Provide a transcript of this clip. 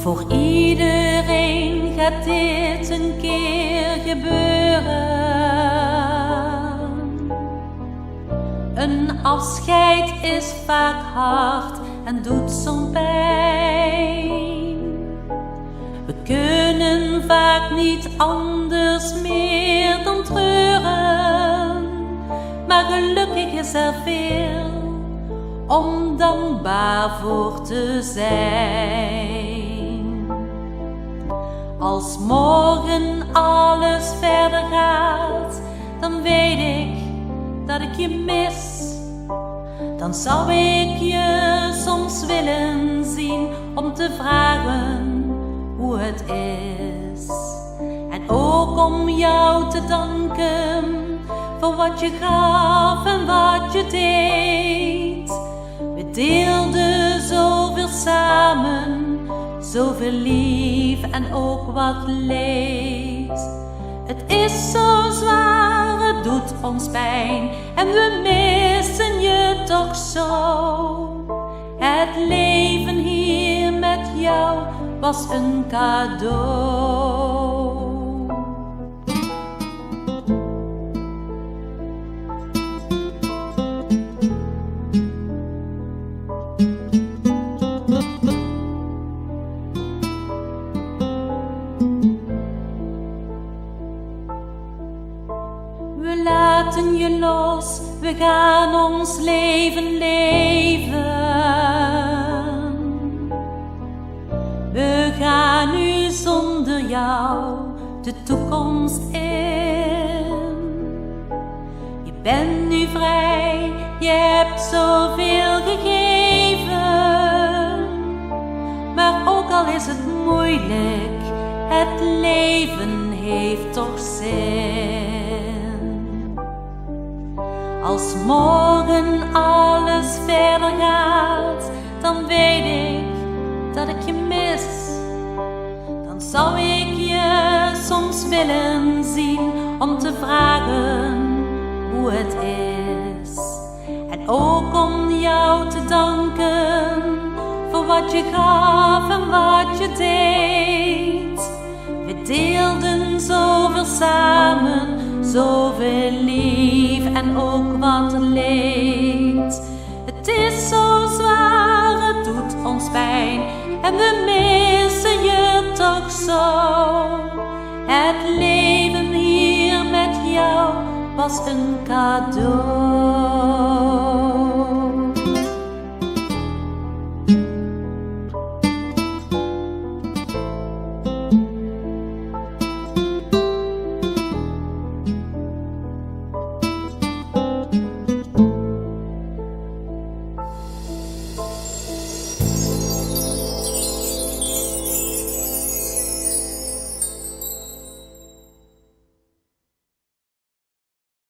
Voor iedereen gaat dit een keer gebeuren. Een afscheid is vaak hard en doet soms pijn. We kunnen vaak niet anders meer dan treuren, maar gelukkig is er veel om dankbaar voor te zijn. Als morgen alles verder gaat, dan weet ik dat ik je mis. Dan zou ik je soms willen zien om te vragen hoe het is. En ook om jou te danken voor wat je gaf en wat je deed. We deelden zoveel samen, zoveel lief en ook wat leed. Het is zo zwaar, het doet ons pijn en we missen je toch zo. Het leven hier met jou was een cadeau. We laten je los, we gaan ons leven leven. We gaan nu zonder jou de toekomst in. Je bent nu vrij, je hebt zoveel gegeven. Maar ook al is het moeilijk, het leven heeft toch zin. Als morgen alles verder gaat, dan weet ik dat ik je mis. Dan zou ik je soms willen zien om te vragen hoe het is. En ook om jou te danken voor wat je gaf en wat je deed. We deelden zoveel samen, zoveel lief en ook wat leed. Het is zo zwaar, het doet ons pijn en we missen je toch zo. Het leven hier met jou was een cadeau.